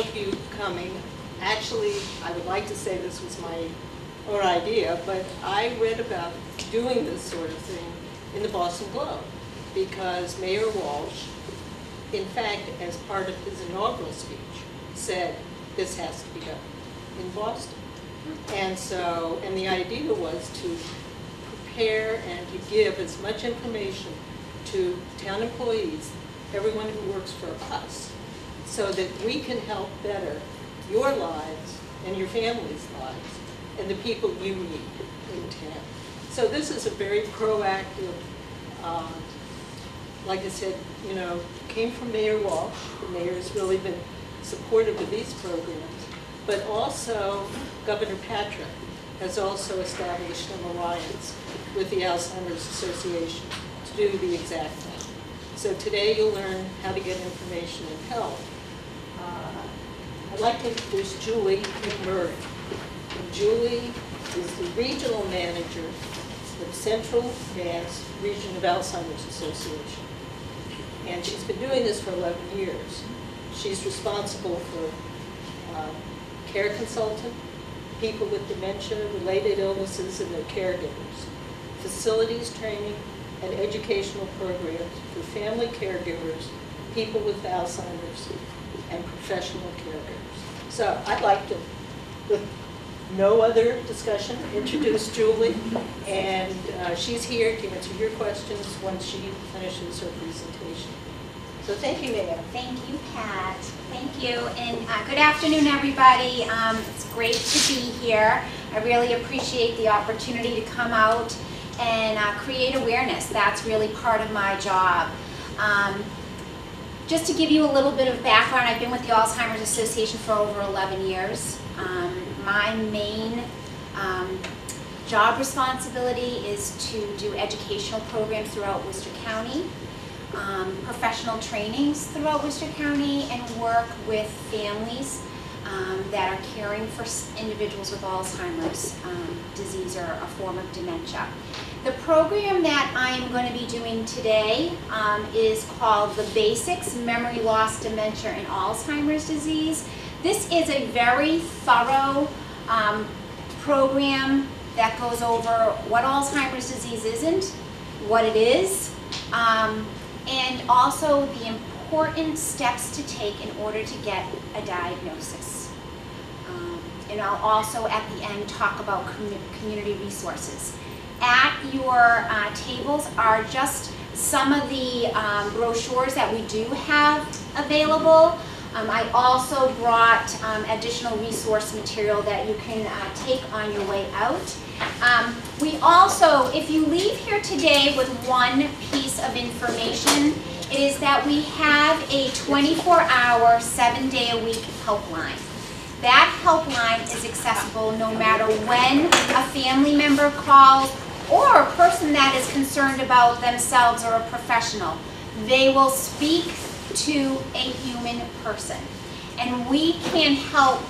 appreciate you coming. Actually, I would like to say this was my own idea, but I read about doing this sort of thing in the Boston Globe because Mayor Walsh, in fact, as part of his inaugural speech, said this has to be done in Boston. And so, and the idea was to prepare and to give as much information to town employees, everyone who works for us, so that we can help better your lives and your family's lives and the people you need in town. So this is a very proactive, like I said, you know, came from Mayor Walsh. The mayor's really been supportive of these programs, but also Governor Patrick has also established an alliance with the Alzheimer's Association to do the exact thing. So today you'll learn how to get information and help. I'd like to introduce Julie McMurray. And Julie is the regional manager of Central Mass Region of Alzheimer's Association. And she's been doing this for 11 years. She's responsible for care consultant, people with dementia, related illnesses, and their caregivers, facilities training, and educational programs for family caregivers, people with Alzheimer's, and professional caregivers. So I'd like to, with no other discussion, introduce Julie, and she's here to answer your questions once she finishes her presentation. So thank you, ma'am. Thank you, Pat. Thank you, and good afternoon, everybody. It's great to be here. I really appreciate the opportunity to come out and create awareness. That's really part of my job. Just to give you a little bit of background, I've been with the Alzheimer's Association for over 11 years. My main job responsibility is to do educational programs throughout Worcester County, professional trainings throughout Worcester County, and work with families that are caring for individuals with Alzheimer's disease or a form of dementia. The program that I'm going to be doing today is called The Basics, Memory Loss, Dementia, and Alzheimer's Disease. This is a very thorough program that goes over what Alzheimer's disease isn't, what it is, and also the important steps to take in order to get a diagnosis. And I'll also at the end talk about community resources. At your tables are just some of the brochures that we do have available. I also brought additional resource material that you can take on your way out. We also, if you leave here today with one piece of information, it is that we have a 24-hour, 7-day-a-week helpline. That helpline is accessible no matter when a family member calls or a person that is concerned about themselves or a professional. They will speak to a human person, and we can help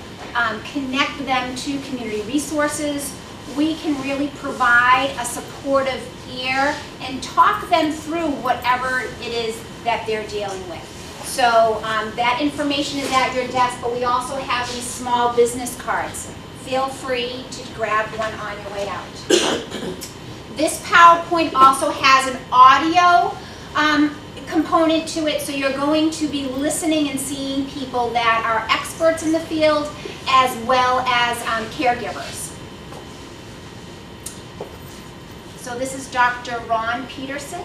connect them to community resources. We can really provide a supportive ear and talk them through whatever it is that they're dealing with. So that information is at your desk, but we also have these small business cards. Feel free to grab one on your way out. This PowerPoint also has an audio component to it, so you're going to be listening and seeing people that are experts in the field as well as caregivers. So this is Dr. Ron Peterson.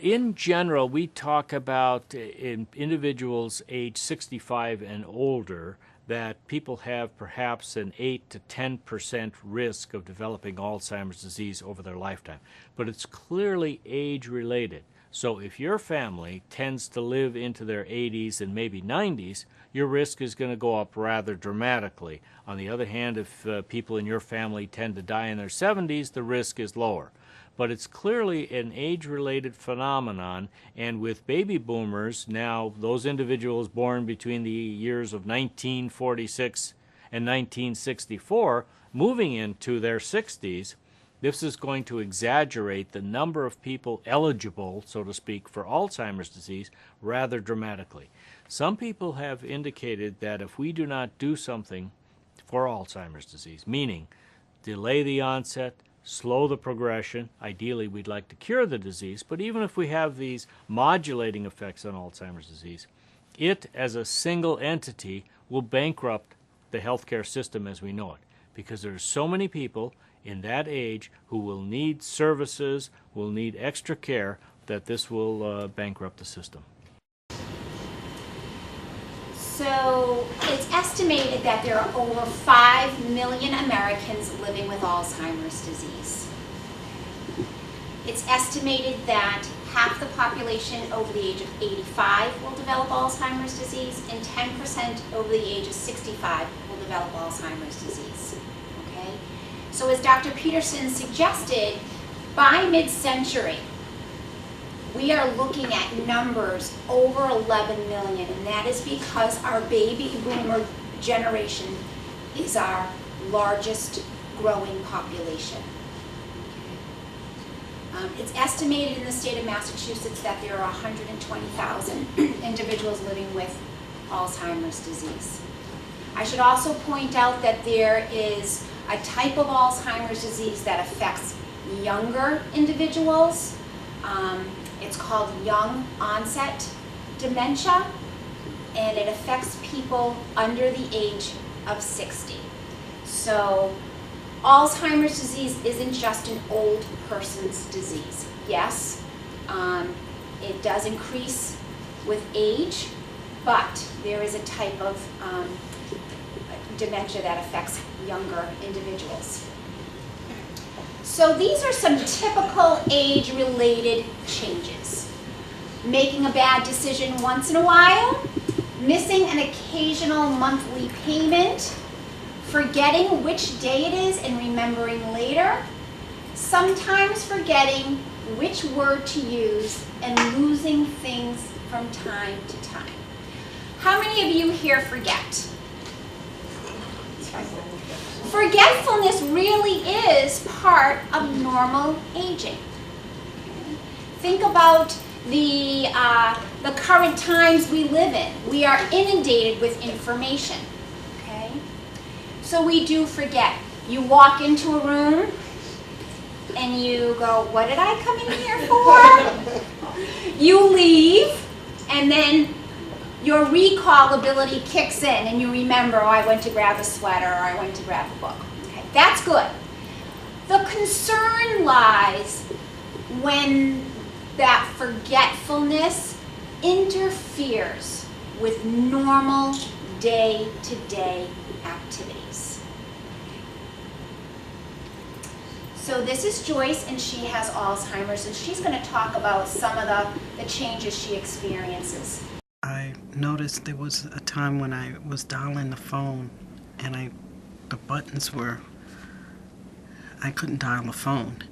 In general, we talk about in individuals age 65 and older that people have perhaps an 8 to 10% risk of developing Alzheimer's disease over their lifetime. But it's clearly age-related. So if your family tends to live into their 80s and maybe 90s, your risk is going to go up rather dramatically. On the other hand, if people in your family tend to die in their 70s, the risk is lower. But it's clearly an age-related phenomenon, and with baby boomers, now those individuals born between the years of 1946 and 1964, moving into their 60s, this is going to exaggerate the number of people eligible, so to speak, for Alzheimer's disease rather dramatically. Some people have indicated that if we do not do something for Alzheimer's disease, meaning delay the onset, slow the progression, ideally we'd like to cure the disease, but even if we have these modulating effects on Alzheimer's disease, it as a single entity will bankrupt the healthcare system as we know it, because there are so many people in that age who will need services, will need extra care, that this will bankrupt the system. So it's estimated that there are over 5 million Americans living with Alzheimer's disease. It's estimated that half the population over the age of 85 will develop Alzheimer's disease, and 10% over the age of 65 will develop Alzheimer's disease. Okay? So as Dr. Peterson suggested, by mid-century, we are looking at numbers over 11 million, and that is because our baby boomer generation is our largest growing population. It's estimated in the state of Massachusetts that there are 120,000 individuals living with Alzheimer's disease. I should also point out that there is a type of Alzheimer's disease that affects younger individuals. It's called young onset dementia, and it affects people under the age of 60. So Alzheimer's disease isn't just an old person's disease. Yes, it does increase with age, but there is a type of dementia that affects younger individuals. So these are some typical age-related changes. Making a bad decision once in a while, missing an occasional monthly payment, forgetting which day it is and remembering later, sometimes forgetting which word to use, and losing things from time to time. How many of you here forget? Forgetfulness really is part of normal aging. Think about the current times we live in. We are inundated with information. Okay? So we do forget. You walk into a room and you go, what did I come in here for? You leave, and then your recall ability kicks in and you remember, oh, I went to grab a sweater, or I went to grab a book. Okay, that's good. The concern lies when that forgetfulness interferes with normal day-to-day activities. So this is Joyce, and she has Alzheimer's, and she's going to talk about some of the changes she experiences. I noticed there was a time when I was dialing the phone and the buttons were, I couldn't dial the phone.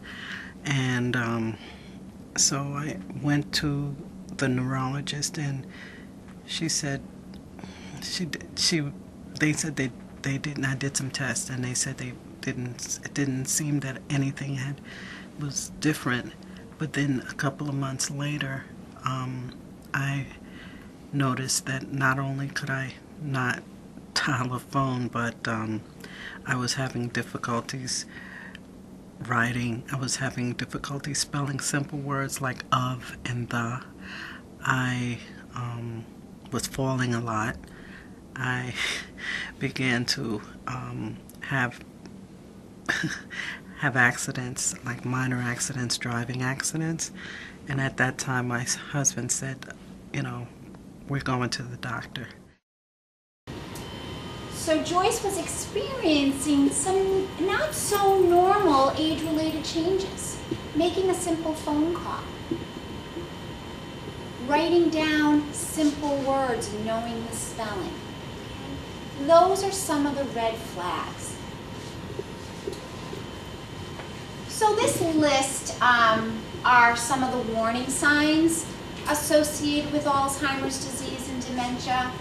And so I went to the neurologist, and she said, they said they didn't, I did some tests, and they said it didn't seem that anything was different. But then a couple of months later, I noticed that not only could I not dial a phone, but I was having difficulties writing. I was having difficulty spelling simple words like of and the. I was falling a lot. I began to have accidents, like minor accidents, driving accidents. And at that time, my husband said, you know, we're going to the doctor. So Joyce was experiencing some not so normal age-related changes. Making a simple phone call. Writing down simple words and knowing the spelling. Those are some of the red flags. So this list are some of the warning signs associated with Alzheimer's disease and dementia.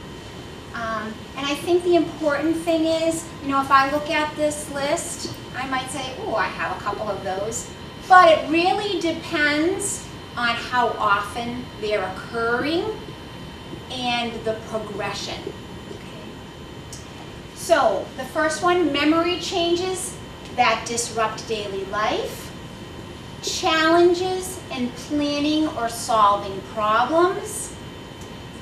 And I think the important thing is, you know, if I look at this list, I might say, oh, I have a couple of those. But it really depends on how often they're occurring and the progression. Okay. So the first one, memory changes that disrupt daily life, challenges in planning or solving problems,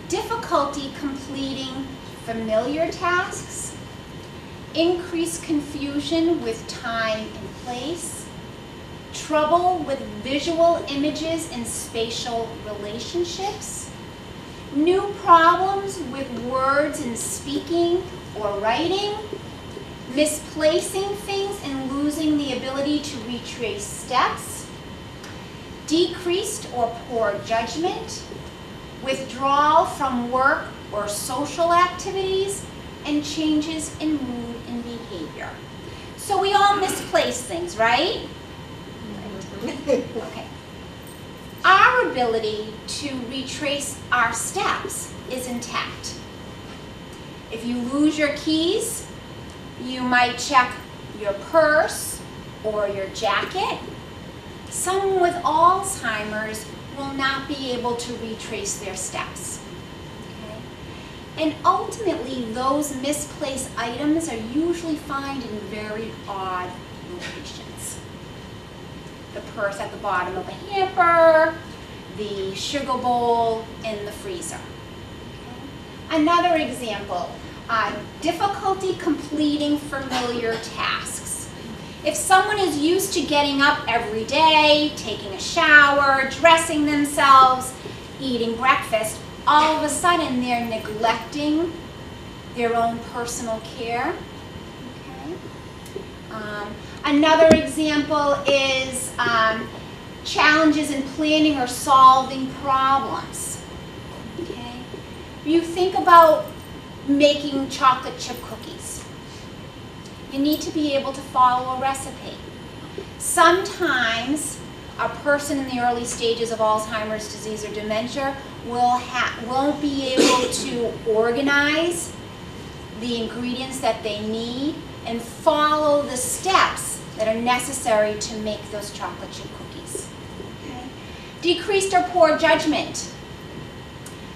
difficulty completing familiar tasks, increased confusion with time and place, trouble with visual images and spatial relationships, new problems with words in speaking or writing, misplacing things and losing the ability to retrace steps, decreased or poor judgment, withdrawal from work or social activities, and changes in mood and behavior. So we all misplace things, right? Okay. Our ability to retrace our steps is intact. If you lose your keys, you might check your purse or your jacket. Someone with Alzheimer's will not be able to retrace their steps. Okay? And ultimately, those misplaced items are usually found in very odd locations. The purse at the bottom of a hamper, the sugar bowl in the freezer. Okay? Another example, difficulty completing familiar tasks. If someone is used to getting up every day, taking a shower, dressing themselves, eating breakfast, all of a sudden they're neglecting their own personal care. Okay. Another example is challenges in planning or solving problems. Okay. You think about making chocolate chip cookies. You need to be able to follow a recipe. Sometimes a person in the early stages of Alzheimer's disease or dementia won't be able to organize the ingredients that they need and follow the steps that are necessary to make those chocolate chip cookies. Okay. Decreased or poor judgment.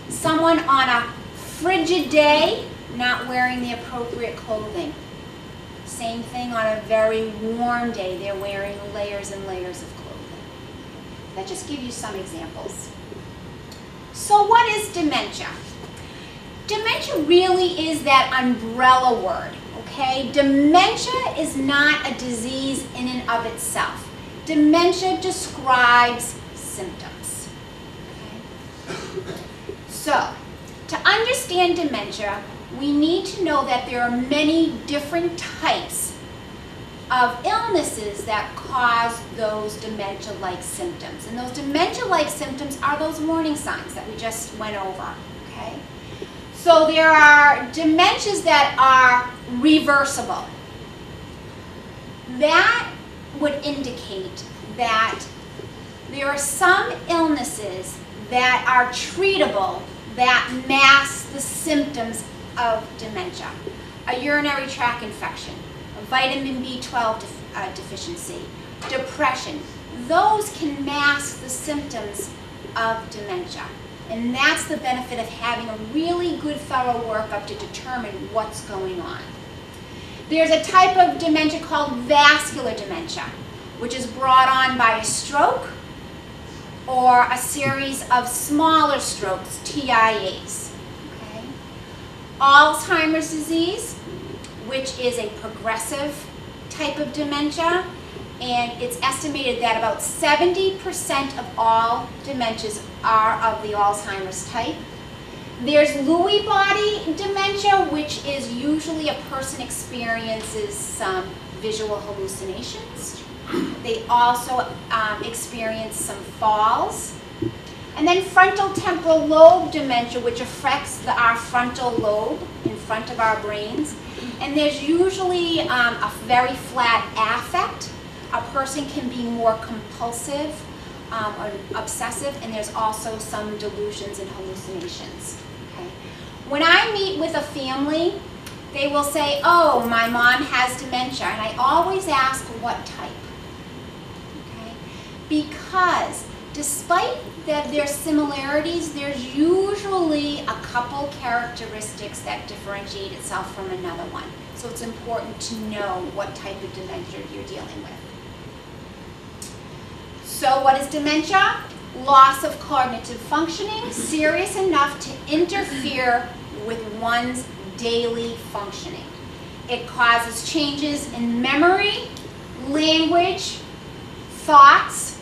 Someone on a frigid day not wearing the appropriate clothing. Same thing on a very warm day, they're wearing layers and layers of clothing. That just gives you some examples. So what is dementia? Dementia really is that umbrella word, okay? Dementia is not a disease in and of itself. Dementia describes symptoms. Okay? So, to understand dementia, we need to know that there are many different types of illnesses that cause those dementia-like symptoms. And those dementia-like symptoms are those warning signs that we just went over, okay? So there are dementias that are reversible. That would indicate that there are some illnesses that are treatable that mask the symptoms of dementia. A urinary tract infection, a vitamin B12 deficiency, depression. Those can mask the symptoms of dementia. And that's the benefit of having a really good thorough workup to determine what's going on. There's a type of dementia called vascular dementia, which is brought on by a stroke or a series of smaller strokes, TIAs. Okay. Alzheimer's disease, which is a progressive type of dementia, and it's estimated that about 70% of all dementias are of the Alzheimer's type. There's Lewy body dementia, which is usually a person experiences some visual hallucinations. They also experience some falls. And then frontal temporal lobe dementia, which affects our frontal lobe in front of our brains. And there's usually a very flat affect. A person can be more compulsive or obsessive, and there's also some delusions and hallucinations. Okay. When I meet with a family They will say, oh, my mom has dementia, and I always ask what type. Okay? Because despite their similarities, there's usually a couple characteristics that differentiate itself from another one. So it's important to know what type of dementia you're dealing with. So what is dementia? Loss of cognitive functioning, serious enough to interfere with one's daily functioning. It causes changes in memory, language, thoughts,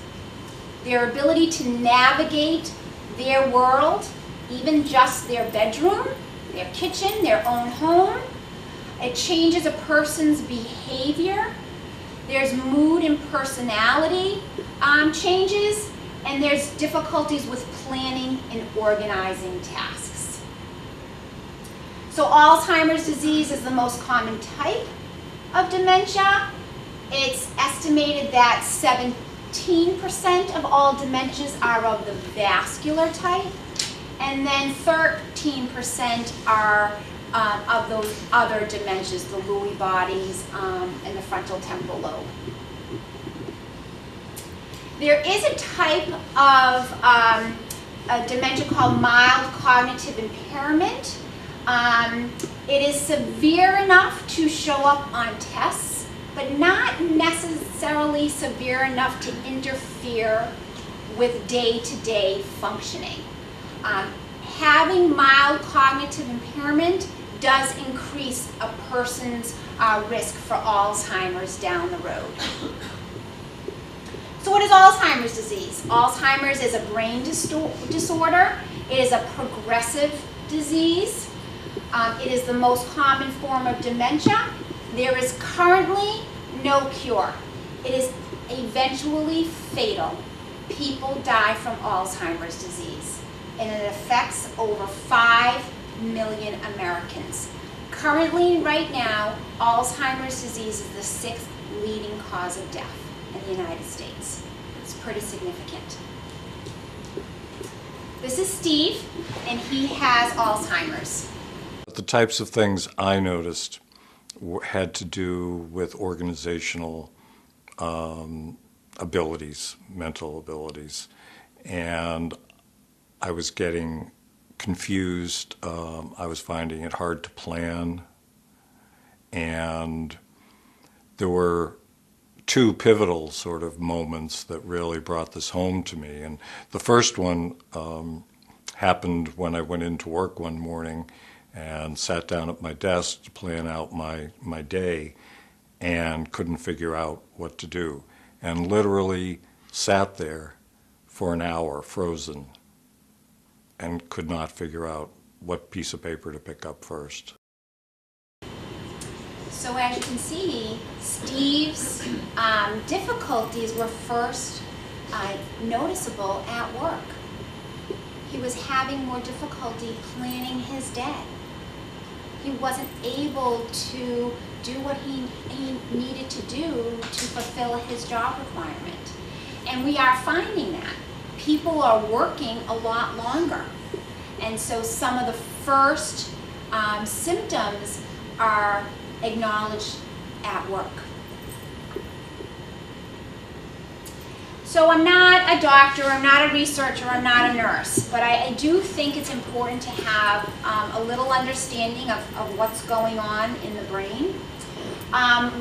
their ability to navigate their world, even just their bedroom, their kitchen, their own home. It changes a person's behavior. There's mood and personality changes, and there's difficulties with planning and organizing tasks. So Alzheimer's disease is the most common type of dementia. It's estimated that 17% of all dementias are of the vascular type, and then 13% are of those other dementias, the Lewy bodies and the frontal temporal lobe. There is a type of a dementia called mild cognitive impairment. It is severe enough to show up on tests, but not necessarily severe enough to interfere with day-to-day functioning. Having mild cognitive impairment does increase a person's risk for Alzheimer's down the road. So what is Alzheimer's disease? Alzheimer's is a brain disorder. It is a progressive disease. It is the most common form of dementia. There is currently no cure. It is eventually fatal. People die from Alzheimer's disease, and it affects over 5 million Americans. Currently, right now, Alzheimer's disease is the 6th leading cause of death in the United States. It's pretty significant. This is Steve, and he has Alzheimer's. The types of things I noticed had to do with organizational abilities, mental abilities, and I was getting confused. I was finding it hard to plan, and there were two pivotal sort of moments that really brought this home to me. And the first one happened when I went into work one morning and sat down at my desk to plan out my day and couldn't figure out what to do, and literally sat there for an hour frozen and could not figure out what piece of paper to pick up first. So as you can see, Steve's difficulties were first noticeable at work. He was having more difficulty planning his day. He wasn't able to do what he needed to do to fulfill his job requirement. And we are finding that. People are working a lot longer. And so some of the first symptoms are acknowledged at work. So I'm not a doctor, I'm not a researcher, I'm not a nurse, but I do think it's important to have a little understanding of what's going on in the brain.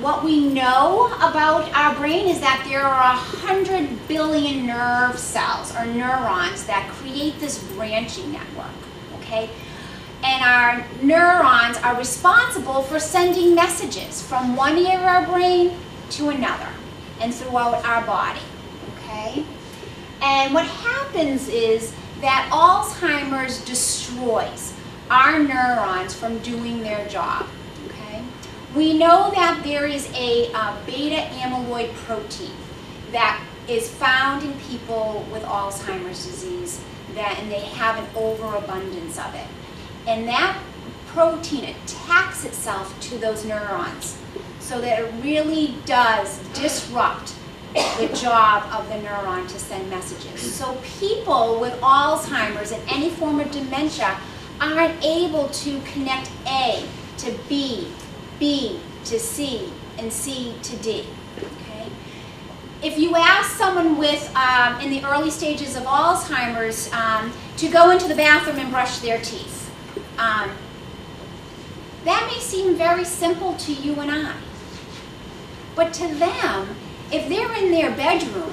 What we know about our brain is that there are 100 billion nerve cells or neurons that create this branching network, okay? And our neurons are responsible for sending messages from one area of our brain to another and throughout our body, okay? And what happens is that Alzheimer's destroys our neurons from doing their job, okay? We know that there is a beta amyloid protein that is found in people with Alzheimer's disease, and they have an overabundance of it. And that protein attacks itself to those neurons so that it really does disrupt the job of the neuron to send messages. So people with Alzheimer's and any form of dementia aren't able to connect A to B, B to C, and C to D. Okay? If you ask someone with, in the early stages of Alzheimer's, to go into the bathroom and brush their teeth, that may seem very simple to you and I. But to them, if they're in their bedroom,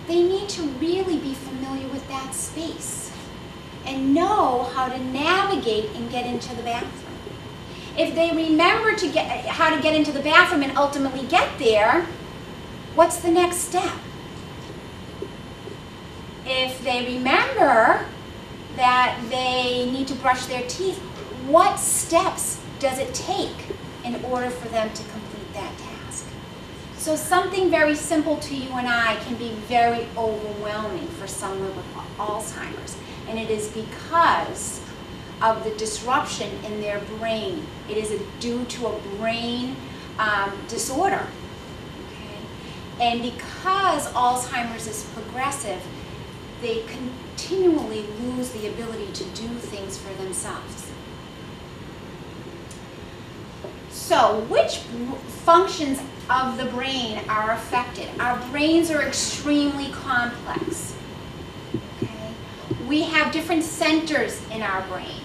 they need to really be familiar with that space and know how to navigate and get into the bathroom. If they remember how to get into the bathroom and ultimately get there, what's the next step? If they remember that they need to brush their teeth, what steps does it take in order for them to complete that task? So something very simple to you and I can be very overwhelming for someone with Alzheimer's. And it is because of the disruption in their brain. It is due to a brain disorder. Okay? And because Alzheimer's is progressive, they continually lose the ability to do things for themselves. So, which functions of the brain are affected? Our brains are extremely complex. Okay? We have different centers in our brain.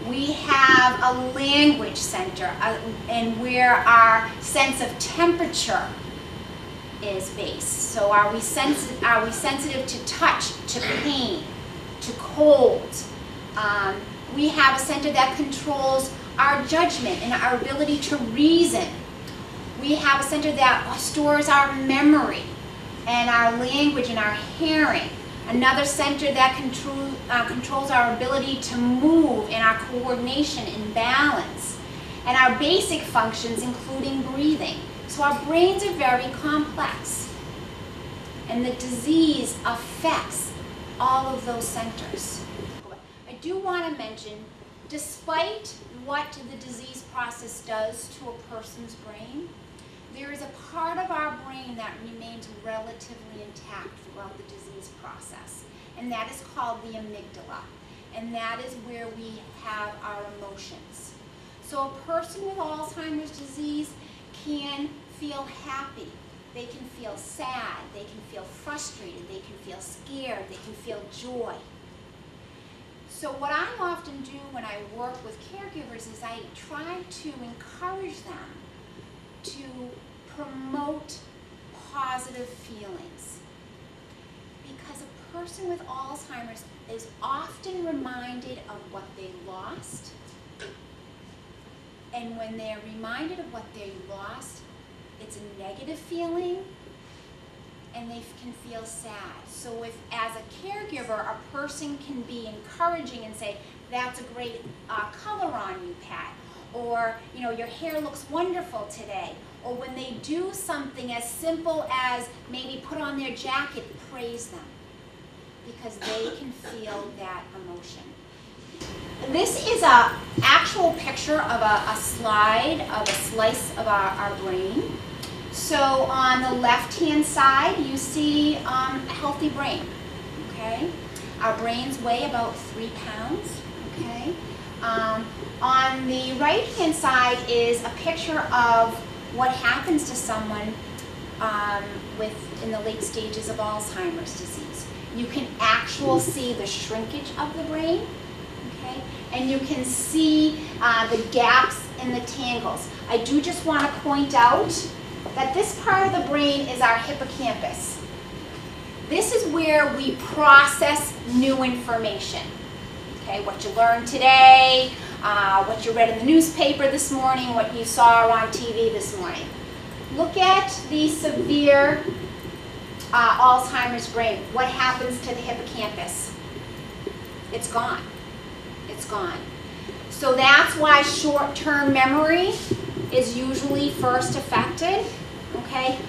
We have a language center, and where our sense of temperature is based. So are we sensitive to touch, to pain, to cold? We have a center that controls our judgment and our ability to reason. We have a center that stores our memory and our language and our hearing. Another center that controls our ability to move and our coordination and balance. And our basic functions, including breathing. So our brains are very complex. And the disease affects all of those centers. I do want to mention, despite what the disease process does to a person's brain, there is a part of our brain that remains relatively intact throughout the disease process, and that is called the amygdala, and that is where we have our emotions. So a person with Alzheimer's disease can feel happy, they can feel sad, they can feel frustrated, they can feel scared, they can feel joy. So what I often do when I work with caregivers is I try to encourage them to promote positive feelings. Because a person with Alzheimer's is often reminded of what they lost. And when they're reminded of what they lost, it's a negative feeling, and they can feel sad. So if, as a caregiver, a person can be encouraging and say, that's a great color on you, Pat, or, you know, your hair looks wonderful today, or when they do something as simple as maybe put on their jacket, praise them, because they can feel that emotion. This is an actual picture of a slide of a slice of our brain. So on the left-hand side, you see a healthy brain, okay? Our brains weigh about 3 pounds, okay? On the right-hand side is a picture of what happens to someone in the late stages of Alzheimer's disease. You can actually see the shrinkage of the brain, okay? And you can see the gaps and the tangles. I do just want to point out that this part of the brain is our hippocampus. This is where we process new information. Okay, what you learned today, what you read in the newspaper this morning, what you saw on TV this morning. Look at the severe Alzheimer's brain. What happens to the hippocampus? It's gone. It's gone. So that's why short-term memory is usually first affected. Okay?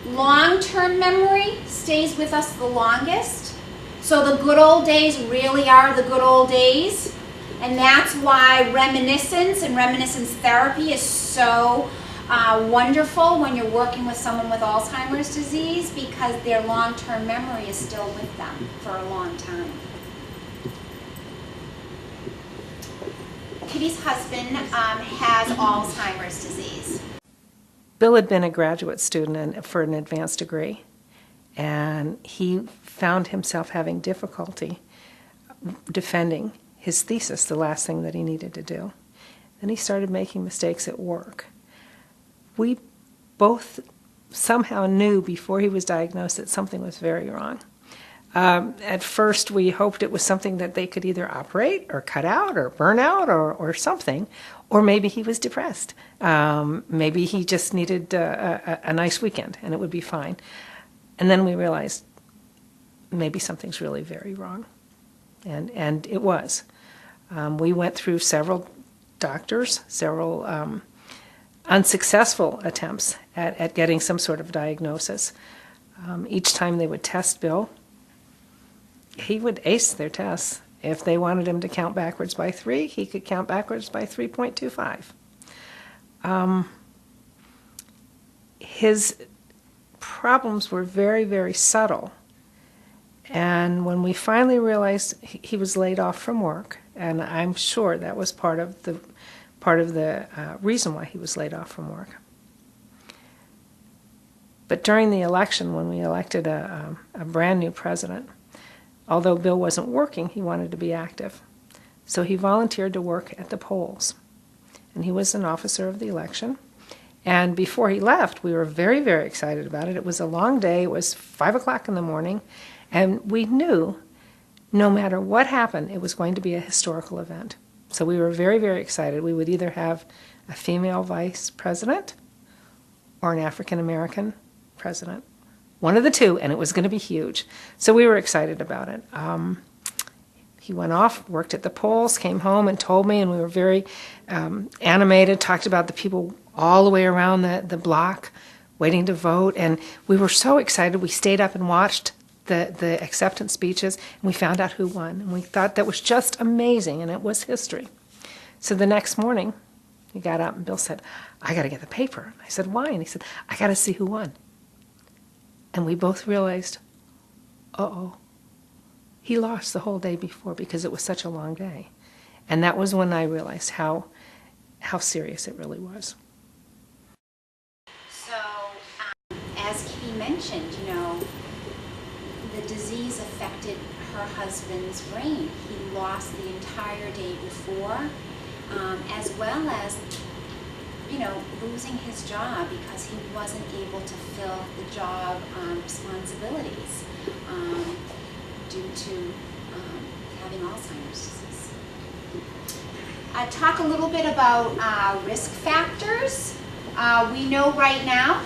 Long-term memory stays with us the longest. So the good old days really are the good old days. And that's why reminiscence and reminiscence therapy is so wonderful when you're working with someone with Alzheimer's disease, because their long-term memory is still with them for a long time. Kitty's husband has Alzheimer's disease. Bill had been a graduate student for an advanced degree, and he found himself having difficulty defending his thesis, the last thing that he needed to do. Then he started making mistakes at work. We both somehow knew before he was diagnosed that something was very wrong. At first, we hoped it was something that they could either operate or cut out or burn out or something, or maybe he was depressed. Maybe he just needed a nice weekend and it would be fine. And then we realized maybe something's really very wrong. And it was. We went through several doctors, several unsuccessful attempts at getting some sort of diagnosis. Each time they would test Bill, he would ace their tests. If they wanted him to count backwards by 3, he could count backwards by 3.25. His problems were very, very subtle. And when we finally realized he was laid off from work, and I'm sure that was part of the reason why he was laid off from work. But during the election, when we elected a brand new president, although Bill wasn't working, he wanted to be active. So he volunteered to work at the polls. And he was an officer of the election. And before he left, we were very, very excited about it. It was a long day. It was 5 o'clock in the morning. And we knew no matter what happened, it was going to be a historical event. So we were very, very excited. We would either have a female vice president or an African-American president. One of the two, and it was going to be huge. So we were excited about it. He went off, worked at the polls, came home and told me, and we were very animated, talked about the people all the way around the block waiting to vote. And we were so excited, we stayed up and watched the acceptance speeches, and we found out who won. And we thought that was just amazing, and it was history. So the next morning, he got up, and Bill said, I got to get the paper. I said, why? And he said, I got to see who won. And we both realized, uh-oh, he lost the whole day before because it was such a long day. And that was when I realized how serious it really was. So, as Kitty mentioned, the disease affected her husband's brain. He lost the entire day before, as well as losing his job because he wasn't able to fill the job responsibilities due to having Alzheimer's disease. Talk a little bit about risk factors. We know right now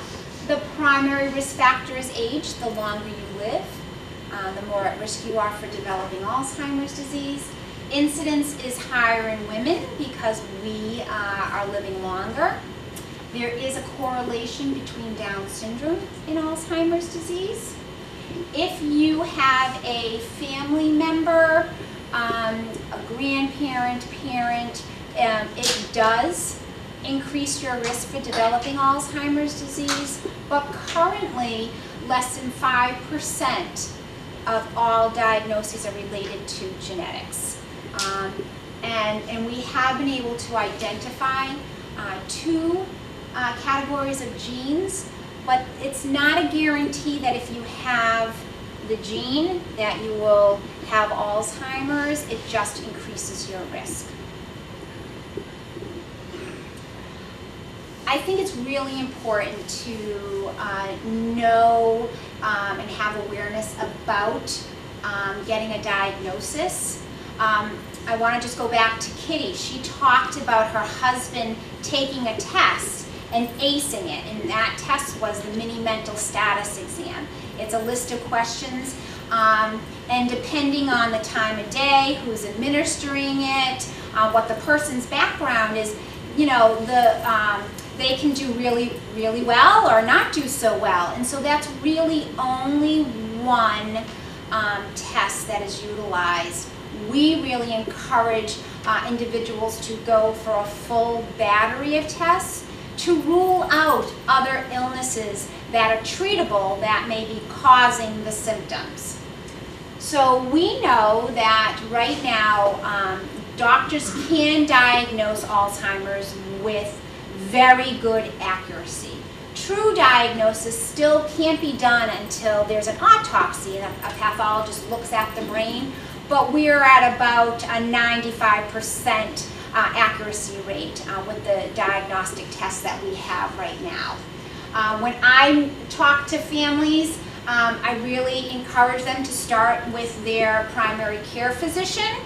the primary risk factor is age. The longer you live, the more at risk you are for developing Alzheimer's disease. Incidence is higher in women because we are living longer. There is a correlation between Down syndrome and Alzheimer's disease. If you have a family member, a grandparent, parent, it does increase your risk for developing Alzheimer's disease, but currently less than 5% of all diagnoses are related to genetics. And we have been able to identify 2 categories of genes, but it's not a guarantee that if you have the gene that you will have Alzheimer's. It just increases your risk. I think it's really important to know and have awareness about getting a diagnosis. I want to just go back to Kitty. She talked about her husband taking a test and acing it, and that test was the mini mental status exam. It's a list of questions, and depending on the time of day, who's administering it, what the person's background is, you know, they can do really, really well or not do so well. And so that's really only one test that is utilized. We really encourage individuals to go for a full battery of tests to rule out other illnesses that are treatable that may be causing the symptoms. So we know that right now doctors can diagnose Alzheimer's with very good accuracy. True diagnosis still can't be done until there's an autopsy and a pathologist looks at the brain, but we're at about a 95% accuracy rate with the diagnostic tests that we have right now. When I talk to families, I really encourage them to start with their primary care physician,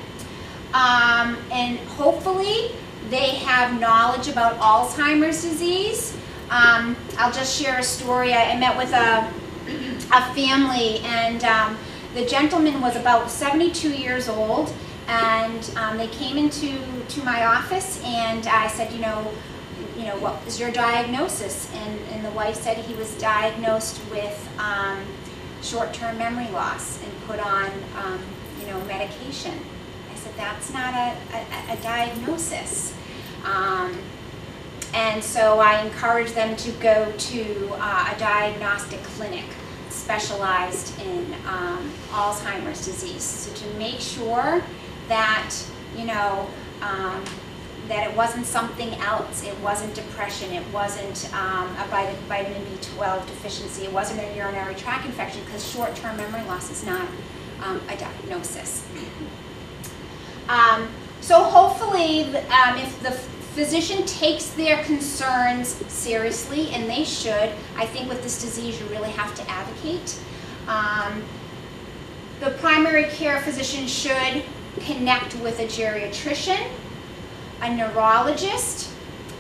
and hopefully they have knowledge about Alzheimer's disease. I'll just share a story. I met with a family, and the gentleman was about 72 years old, and they came into my office, and I said, you know, what is your diagnosis? And the wife said he was diagnosed with short-term memory loss and put on, medication. I said, that's not a diagnosis. And so I encourage them to go to a diagnostic clinic specialized in Alzheimer's disease. So to make sure that, that it wasn't something else. It wasn't depression. It wasn't a vitamin B12 deficiency. It wasn't a urinary tract infection, because short-term memory loss is not a diagnosis. So hopefully, if the physician takes their concerns seriously, and they should, I think with this disease you really have to advocate. The primary care physician should connect with a geriatrician, a neurologist,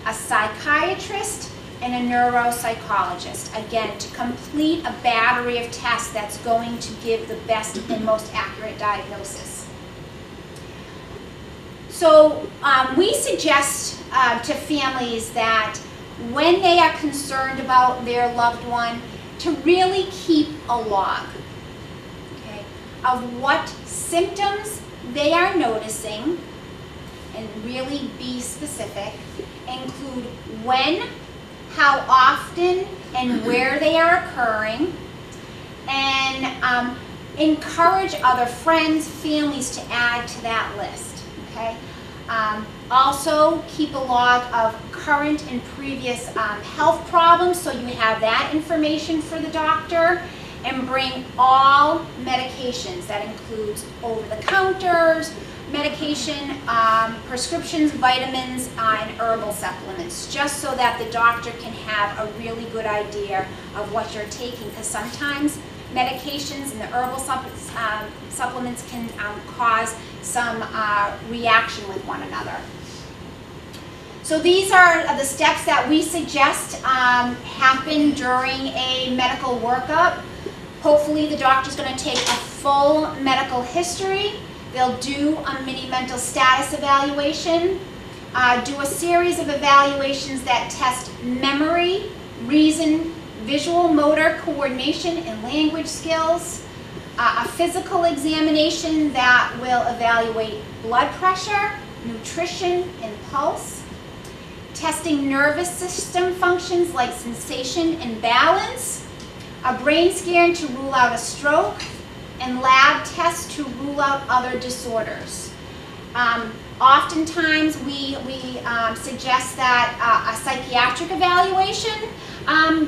a psychiatrist, and a neuropsychologist, again, to complete a battery of tests that's going to give the best and most accurate diagnosis. So we suggest to families that when they are concerned about their loved one, to really keep a log, okay, of what symptoms they are noticing, and really be specific. Include when, how often, and where they are occurring, and encourage other friends, families to add to that list. Okay. Also, keep a log of current and previous health problems, so you have that information for the doctor, and bring all medications. That includes over-the-counters, medication, prescriptions, vitamins, and herbal supplements, just so that the doctor can have a really good idea of what you're taking, because sometimes medications and the herbal supplements can cause some reaction with one another. So these are the steps that we suggest happen during a medical workup. Hopefully the doctor's going to take a full medical history. They'll do a mini mental status evaluation, do a series of evaluations that test memory, reason, visual motor coordination, and language skills, a physical examination that will evaluate blood pressure, nutrition, and pulse, testing nervous system functions like sensation and balance, a brain scan to rule out a stroke, and lab tests to rule out other disorders. Oftentimes we suggest that a psychiatric evaluation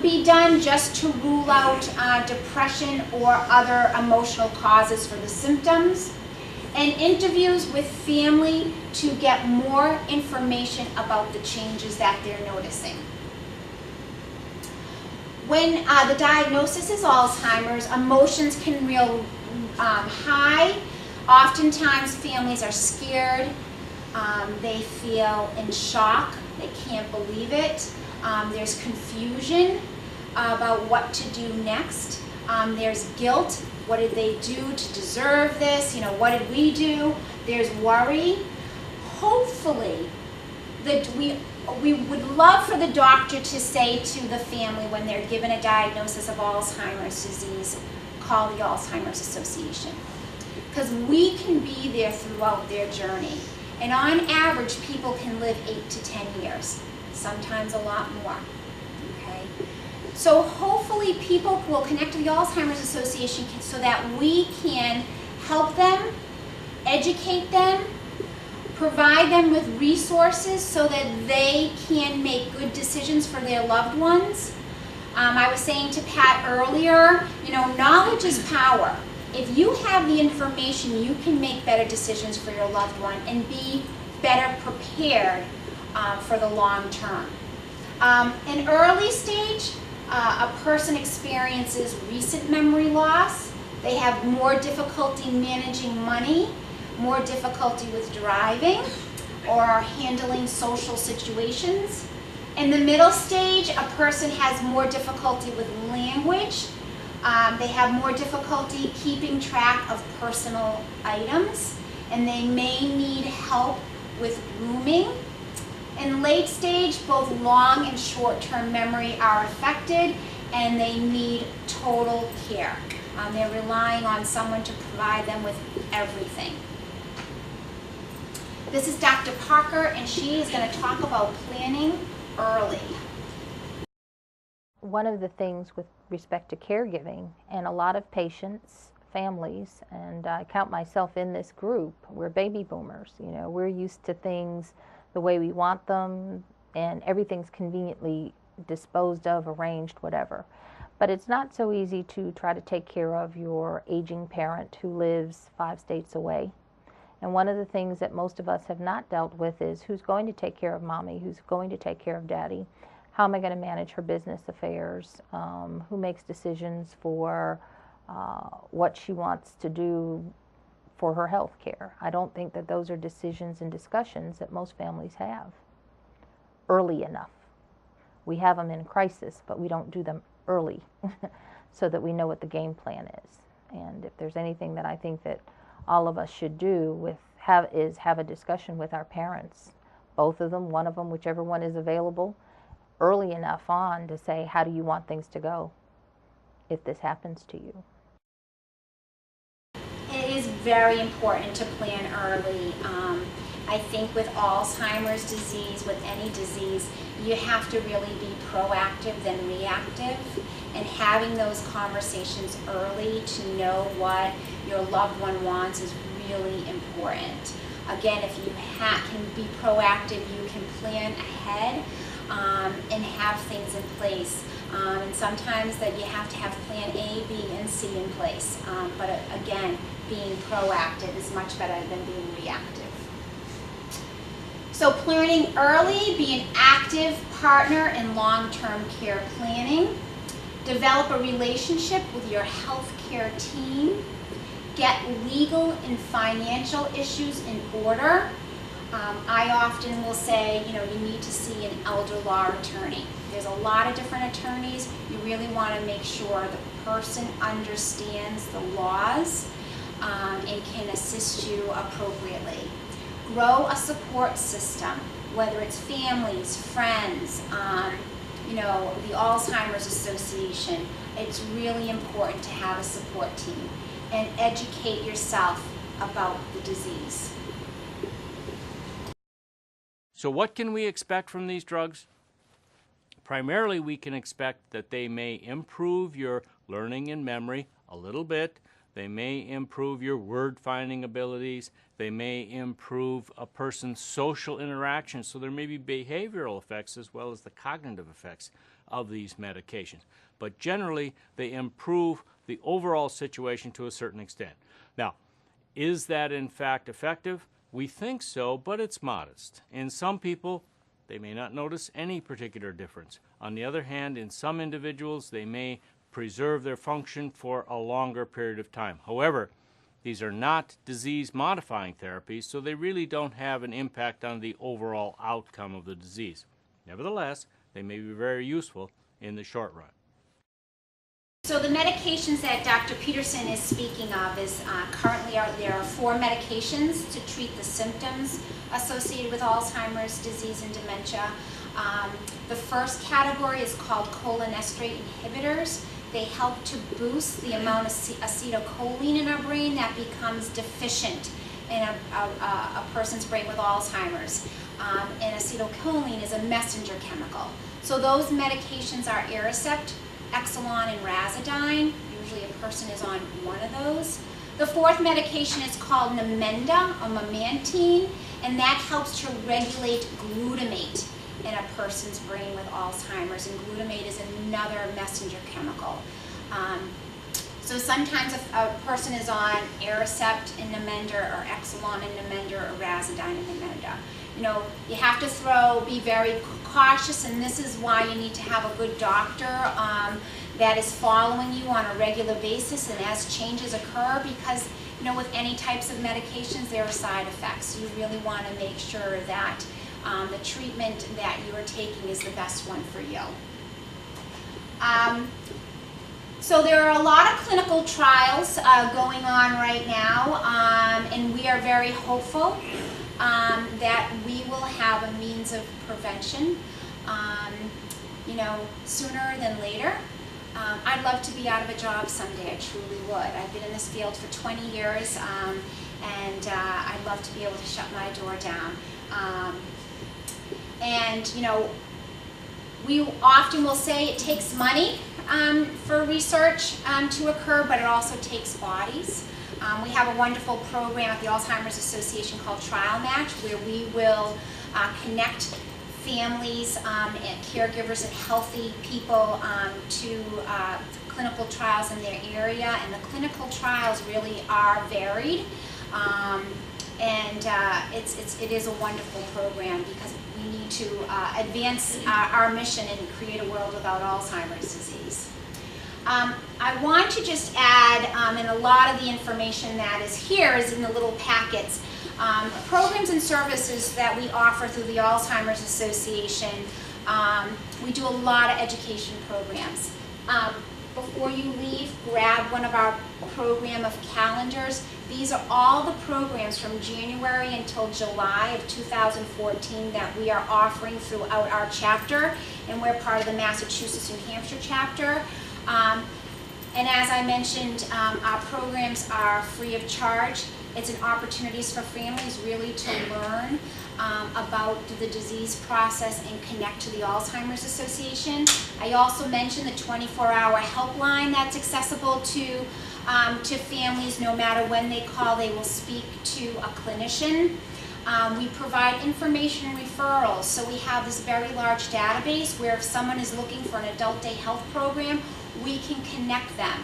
be done just to rule out depression or other emotional causes for the symptoms, and interviews with family to get more information about the changes that they're noticing. When the diagnosis is Alzheimer's, emotions can real high. Oftentimes families are scared, they feel in shock, they can't believe it. There's confusion about what to do next. There's guilt. What did they do to deserve this? What did we do? There's worry. Hopefully, we would love for the doctor to say to the family when they're given a diagnosis of Alzheimer's disease, call the Alzheimer's Association. Because we can be there throughout their journey. And on average, people can live 8 to 10 years. Sometimes a lot more, okay? So hopefully people will connect to the Alzheimer's Association so that we can help them, educate them, Provide them with resources so that they can make good decisions for their loved ones. I was saying to Pat earlier, you know, knowledge is power. If you have the information, you can make better decisions for your loved one and be better prepared for the long term. In early stage, a person experiences recent memory loss. They have more difficulty managing money, more difficulty with driving, or handling social situations. In the middle stage, a person has more difficulty with language. They have more difficulty keeping track of personal items, and they may need help with grooming. In late stage, both long and short-term memory are affected, and they need total care. They're relying on someone to provide them with everything. This is Dr. Parker, and she is going to talk about planning early. One of the things with respect to caregiving, and a lot of patients, families, and I count myself in this group, we're baby boomers. You know, we're used to things the way we want them, and everything's conveniently disposed of, arranged, whatever. But it's not so easy to try to take care of your aging parent who lives 5 states away. And one of the things that most of us have not dealt with is who's going to take care of mommy, who's going to take care of daddy, how am I going to manage her business affairs, who makes decisions for what she wants to do for her health care. I don't think that those are decisions and discussions that most families have early enough. We have them in crisis, but we don't do them early so that we know what the game plan is. And if there's anything that I think that all of us should do is have a discussion with our parents, both of them, one of them, whichever one is available, early enough on to say, how do you want things to go if this happens to you? It is very important to plan early. I think with Alzheimer's disease, with any disease, you have to really be proactive than reactive, and having those conversations early to know what your loved one wants is really important. Again, if you can be proactive, you can plan ahead and have things in place. And sometimes that you have to have plan A, B, and C in place. But again, being proactive is much better than being reactive. So planning early, be an active partner in long-term care planning. Develop a relationship with your healthcare team. Get legal and financial issues in order. I often will say, you know, you need to see an elder law attorney. There's a lot of different attorneys. You really want to make sure the person understands the laws and can assist you appropriately. Grow a support system, whether it's families, friends, you know, the Alzheimer's Association. It's really important to have a support team, and educate yourself about the disease. So what can we expect from these drugs? Primarily, we can expect that they may improve your learning and memory a little bit. They may improve your word-finding abilities. They may improve a person's social interaction. So there may be behavioral effects as well as the cognitive effects of these medications. But generally, they improve the overall situation to a certain extent. Now, is that in fact effective? We think so, but it's modest. In some people, they may not notice any particular difference. On the other hand, in some individuals, they may preserve their function for a longer period of time. However, these are not disease-modifying therapies, so they really don't have an impact on the overall outcome of the disease. Nevertheless, they may be very useful in the short run. So the medications that Dr. Peterson is speaking of is currently there are 4 medications to treat the symptoms associated with Alzheimer's disease and dementia. The first category is called cholinesterase inhibitors. They help to boost the amount of acetylcholine in our brain that becomes deficient in a person's brain with Alzheimer's. And acetylcholine is a messenger chemical. So those medications are Aricept, Exelon, and Razidine. Usually a person is on one of those. The fourth medication is called Namenda or memantine, and that helps to regulate glutamate in a person's brain with Alzheimer's, and glutamate is another messenger chemical. So sometimes if a person is on Aricept and Namenda, or Exelon and Namenda, or Razidine and Namenda, you know, you have to be very cautious, and this is why you need to have a good doctor that is following you on a regular basis and as changes occur, because, you know, with any types of medications, there are side effects. You really want to make sure that the treatment that you are taking is the best one for you. So there are a lot of clinical trials going on right now, and we are very hopeful that we will have a means of prevention, you know, sooner than later. I'd love to be out of a job someday, I truly would. I've been in this field for 20 years, and I'd love to be able to shut my door down. And, you know, we often will say it takes money for research to occur, but it also takes bodies. We have a wonderful program at the Alzheimer's Association called Trial Match, where we will connect families and caregivers and healthy people to clinical trials in their area, and the clinical trials really are varied, and it is a wonderful program, because we need to advance our mission and create a world without Alzheimer's disease. I want to just add, and a lot of the information that is here is in the little packets, programs and services that we offer through the Alzheimer's Association. We do a lot of education programs. Before you leave, grab one of our program of calendars. These are all the programs from January until July of 2014 that we are offering throughout our chapter, and we're part of the Massachusetts New Hampshire chapter. And as I mentioned, our programs are free of charge. It's an opportunity for families really to learn about the disease process and connect to the Alzheimer's Association. I also mentioned the 24-hour helpline that's accessible to families. No matter when they call, they will speak to a clinician. We provide information and referrals, so we have this very large database where if someone is looking for an adult day health program, we can connect them.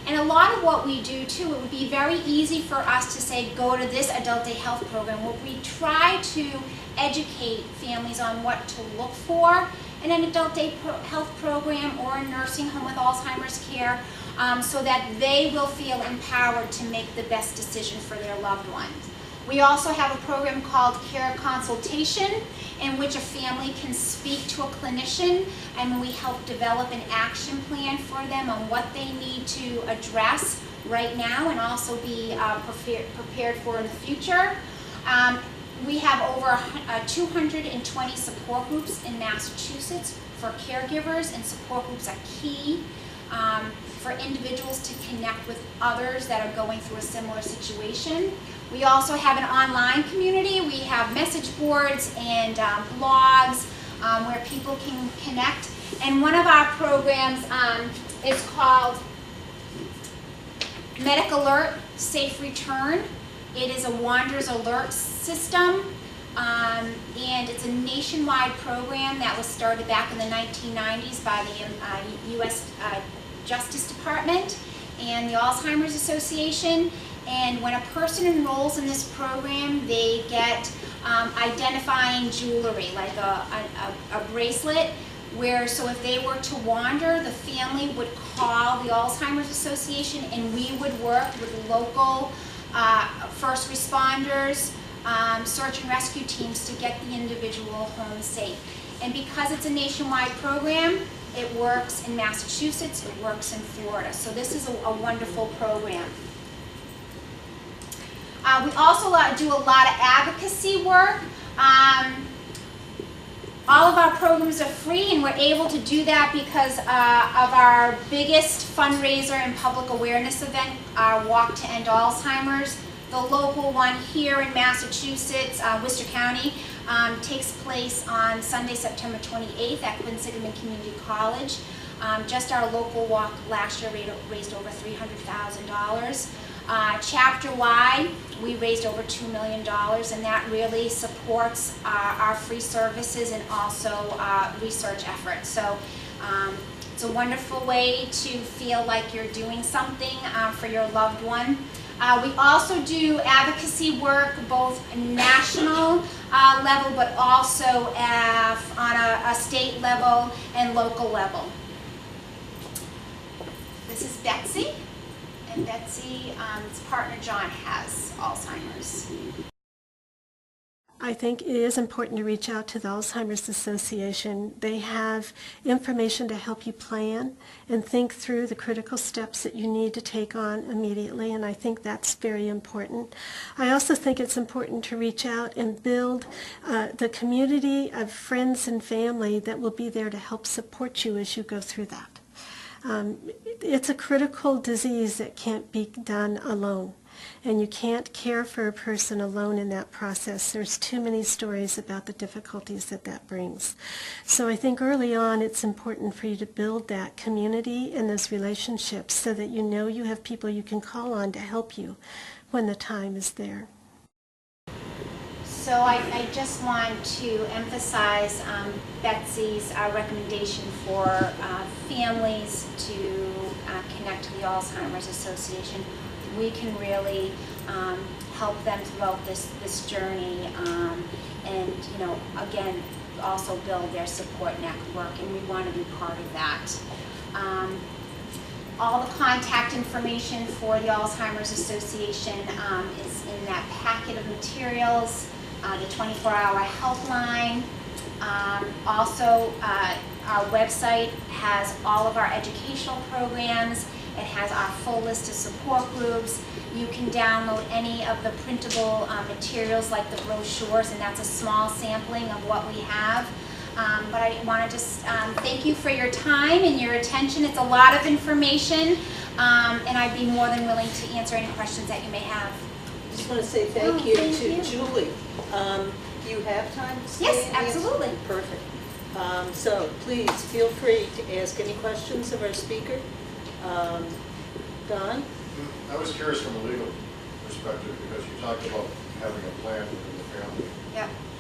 And a lot of what we do too, it would be very easy for us to say, go to this adult day health program. What we try to educate families on what to look for in an adult day health program or a nursing home with Alzheimer's care, so that they will feel empowered to make the best decision for their loved ones. We also have a program called Care Consultation, in which a family can speak to a clinician, and we help develop an action plan for them on what they need to address right now and also be prepared for in the future. We have over 220 support groups in Massachusetts for caregivers, and support groups are key for individuals to connect with others that are going through a similar situation. We also have an online community. We have message boards and blogs where people can connect. And one of our programs is called Medic Alert Safe Return. It is a Wanderers Alert system, and it's a nationwide program that was started back in the 1990s by the U.S. Justice Department and the Alzheimer's Association. And when a person enrolls in this program, they get identifying jewelry, like a bracelet, so if they were to wander, the family would call the Alzheimer's Association, and we would work with local first responders, search and rescue teams to get the individual home safe. And because it's a nationwide program, it works in Massachusetts, it works in Florida. So this is a wonderful program. We also do a lot of advocacy work. All of our programs are free, and we're able to do that because of our biggest fundraiser and public awareness event, our Walk to End Alzheimer's. The local one here in Massachusetts, Worcester County, takes place on Sunday, September 28th at Quinsigamond Community College. Just our local walk last year raised over $300,000. Chapter-wide, we raised over $2 million, and that really supports our free services and also research efforts. So it's a wonderful way to feel like you're doing something for your loved one. We also do advocacy work, both national level, but also on a state level and local level. This is Betsy, and Betsy's partner John has Alzheimer's. I think it is important to reach out to the Alzheimer's Association. They have information to help you plan and think through the critical steps that you need to take on immediately, and I think that's very important. I also think it's important to reach out and build the community of friends and family that will be there to help support you as you go through that. It's a critical disease that can't be done alone. And you can't care for a person alone in that process. There's too many stories about the difficulties that that brings. So I think early on it's important for you to build that community and those relationships so that you know you have people you can call on to help you when the time is there. So I just want to emphasize Betsy's recommendation for families to connect to the Alzheimer's Association. We can really help them throughout this journey, and again, also build their support network, and we want to be part of that. All the contact information for the Alzheimer's Association is in that packet of materials, the 24-hour helpline. Also, our website has all of our educational programs. It has our full list of support groups. You can download any of the printable materials like the brochures, and that's a small sampling of what we have. But I want to just thank you for your time and your attention. It's a lot of information, and I'd be more than willing to answer any questions that you may have. I just want to say thank you to Julie. Do you have time to stay? Yes, absolutely. Perfect. So please feel free to ask any questions of our speaker. Don? I was curious from a legal perspective because you talked about having a plan within the family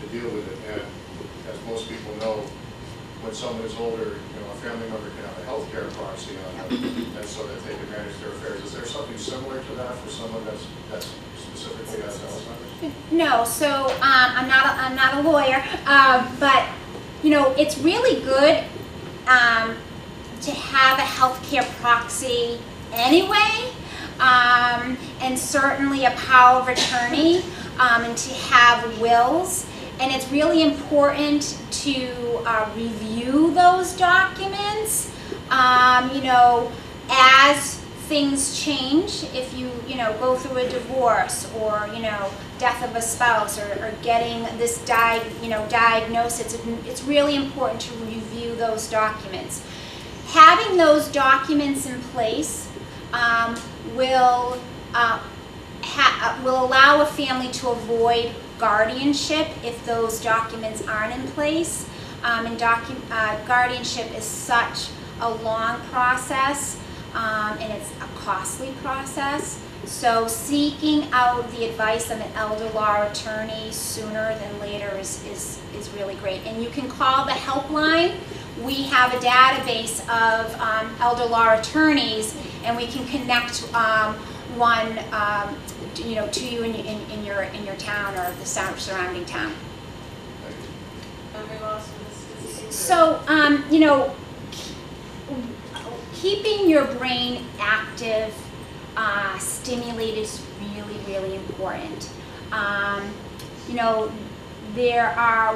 to deal with it. And as most people know, when someone is older, a family member can have a health care proxy on them, and so that they can manage their affairs. Is there something similar to that for someone that's specifically has Alzheimer's? No. So I'm not a lawyer, but it's really good to have a healthcare proxy anyway, and certainly a power of attorney, and to have wills. And it's really important to review those documents, as things change. If you, go through a divorce or, death of a spouse or getting this diagnosis, it's really important to review those documents. Having those documents in place will allow a family to avoid guardianship if those documents aren't in place. And guardianship is such a long process, and it's a costly process. So seeking out the advice of an elder law attorney sooner than later is really great. And you can call the helpline. We have a database of elder law attorneys, and we can connect one to you in your town or the surrounding town. So keeping your brain active, stimulated is really, really important.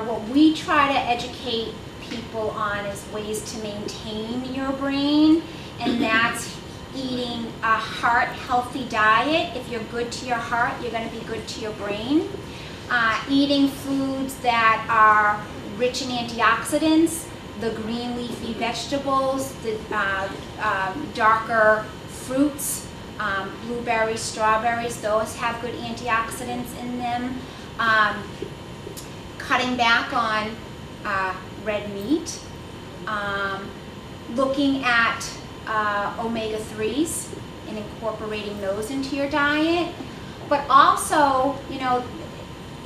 What we try to educate people on is ways to maintain your brain, and that's eating a heart-healthy diet. If you're good to your heart, you're going to be good to your brain. Eating foods that are rich in antioxidants, the green leafy vegetables, the darker fruits, blueberries, strawberries, those have good antioxidants in them. Cutting back on red meat, looking at omega-3s and incorporating those into your diet. But also, you know,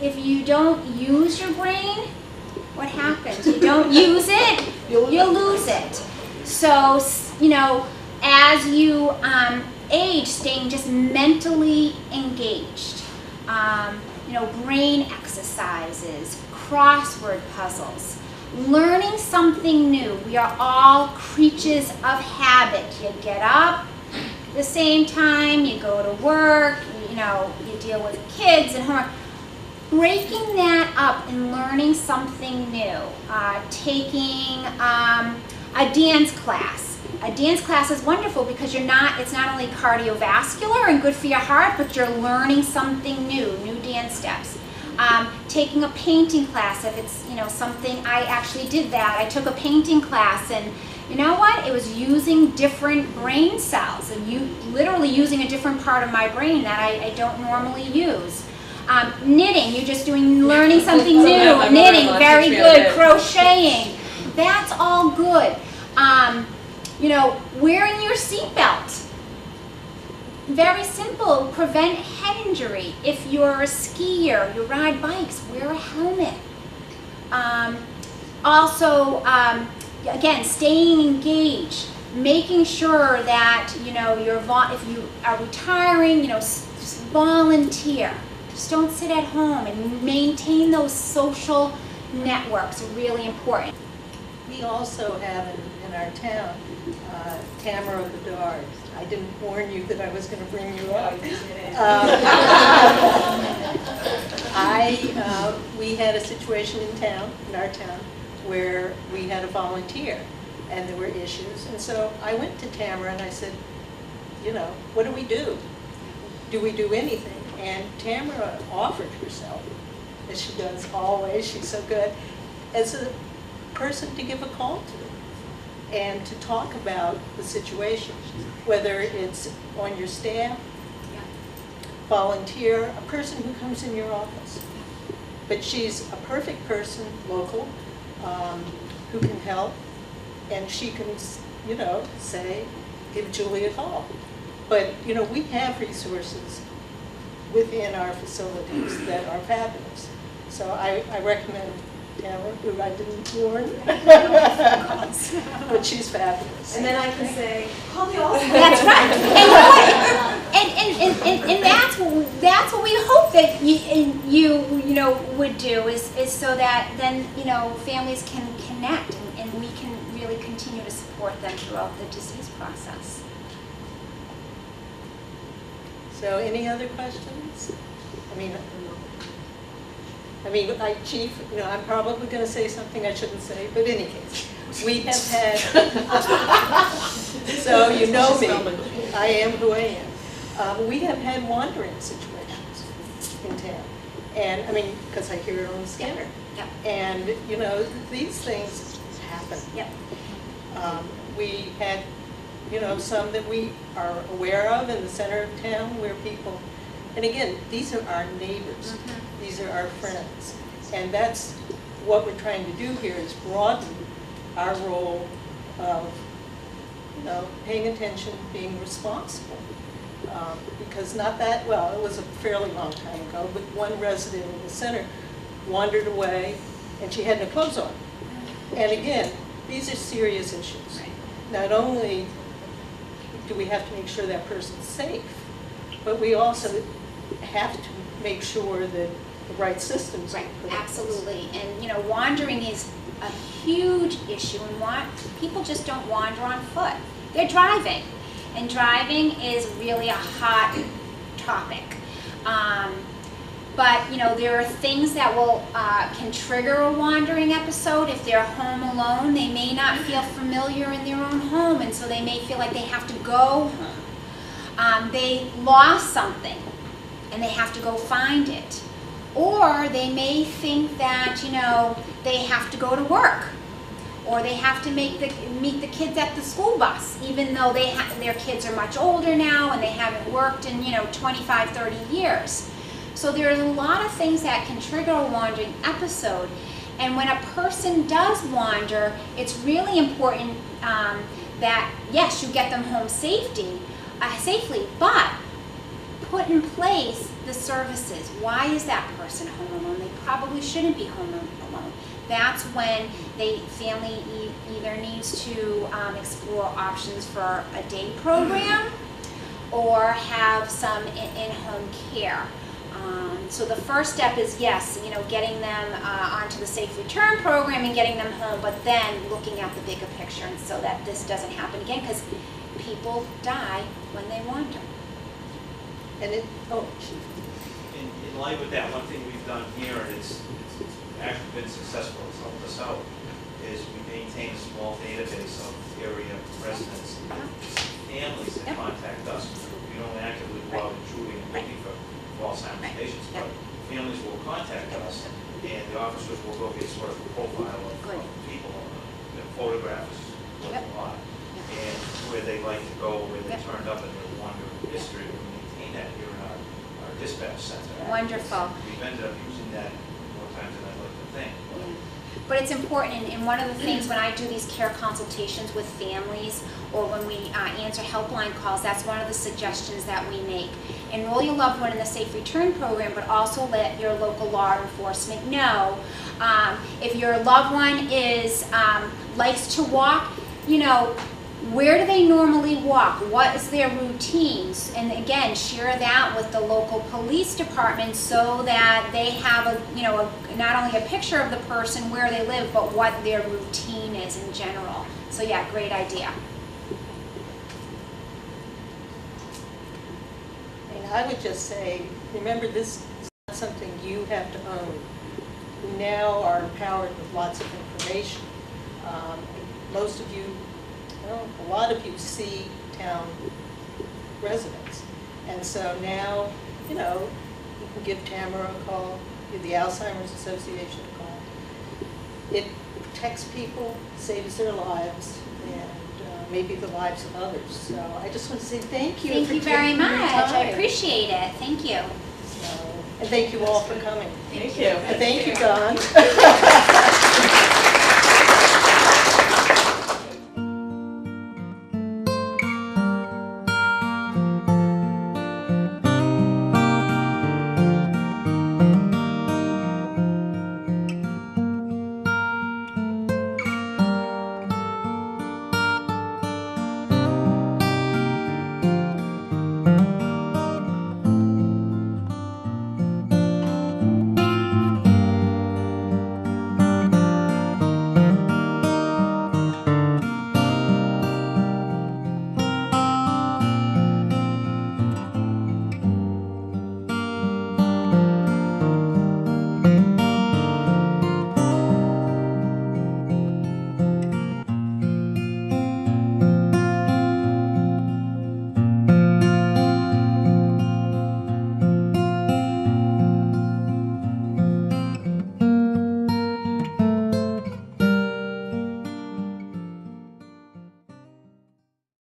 if you don't use your brain, what happens? You don't use it, you'll lose it. So, you know, as you age, staying just mentally engaged. You know, brain exercises, crossword puzzles, learning something new. We are all creatures of habit. You get up at the same time, you go to work, you know, you deal with kids and homework. Breaking that up and learning something new, taking a dance class. A dance class is wonderful because it's not only cardiovascular and good for your heart, but you're learning something new dance steps. Taking a painting class, if it's, you know, something, I actually did that. I took a painting class, and you know what? It was using different brain cells and literally using a different part of my brain that I don't normally use. Knitting, you're just learning something new. Knitting, very good. Crocheting, that's all good. You know, wearing your seatbelt, very simple, prevent head injury. If you're a skier, you ride bikes, wear a helmet. Also, again, staying engaged, making sure that, you know, if you are retiring, you know, just volunteer. Just don't sit at home, and maintain those social networks are really important. We also have in our town, Tamara Bedard. I didn't warn you that I was going to bring you up. We had a situation in our town, where we had a volunteer, and there were issues. And so I went to Tamara and I said, you know, what do we do? Do we do anything? And Tamara offered herself, as she does always, she's so good, as a person to give a call to and to talk about the situation, whether it's on your staff, volunteer, a person who comes in your office. But she's a perfect person, local, who can help, and she can, you know, say, give Julie a call. But, you know, we have resources within our facilities that are fabulous. So I recommend Tamara, who I didn't warn, but she's fabulous. And then I can say, call the Alzheimer. That's right. And that's what we hope that you know would do is so that then, you know, families can connect and we can really continue to support them throughout the disease process. So any other questions? Chief, you know, I'm probably going to say something I shouldn't say, but in any case, we have had, so you know me, I am who I am. We have had wandering situations in town. And, I mean, because I hear it on the scanner. Yep. And, you know, these things happen. Yep. We had, you know, some that we are aware of in the center of town where people, and again, these are our neighbors. Mm-hmm. These are our friends. And that's what we're trying to do here, is broaden our role of, you know, paying attention, being responsible. Because not that, well, it was a fairly long time ago, but one resident in the center wandered away and she had no clothes on. And again, these are serious issues. Not only do we have to make sure that person's safe, but we also have to make sure that the right systems are put in place. Absolutely. And, you know, wandering is a huge issue, and people just don't wander on foot. They're driving, and driving is really a hot topic. But, you know, there are things that can trigger a wandering episode. If they're home alone, they may not feel familiar in their own home, and so they may feel like they have to go home. They lost something, and they have to go find it. Or they may think that, you know, they have to go to work, or they have to meet the kids at the school bus, even though their kids are much older now and they haven't worked in, you know, 25, 30 years. So there's a lot of things that can trigger a wandering episode. And when a person does wander, it's really important that, yes, you get them home safety, safely, but put in place the services. Why is that person home alone? They probably shouldn't be home alone. That's when family either needs to explore options for a day program or have some in-home care. So the first step is, yes, getting them onto the Safe Return program and getting them home, but then looking at the bigger picture, and so that this doesn't happen again, because people die when they wander. And in line with that, one thing we've done here, and it's actually been successful, it's helped us out, is we maintain a small database of area residents and families that contact us. We don't actively go out intruding and looking for Alzheimer's patients, but families will contact us, and the officers will go get sort of a profile of people, photographs, a lot, and where they like to go, where they turned up in their wander history. We maintain that here in our dispatch center. Wonderful. We've ended up using that more times than I'd like to think. But it's important, and one of the things when I do these care consultations with families or when we answer helpline calls, that's one of the suggestions that we make. Enroll your loved one in the Safe Return program, but also let your local law enforcement know. If your loved one likes to walk, where do they normally walk? What is their routines? And again, share that with the local police department so that they have not only a picture of the person where they live, but what their routine is in general. So yeah, great idea. And I would just say, remember, this is not something you have to own. We now are empowered with lots of information. Most of you, a lot of you see town residents. And so now, you can give Tamara a call, give the Alzheimer's Association a call. It protects people, saves their lives, and maybe the lives of others. So I just want to say thank you. Thank you very much. I appreciate it. Thank you. And thank you all for coming. Thank you. And thank you, Don.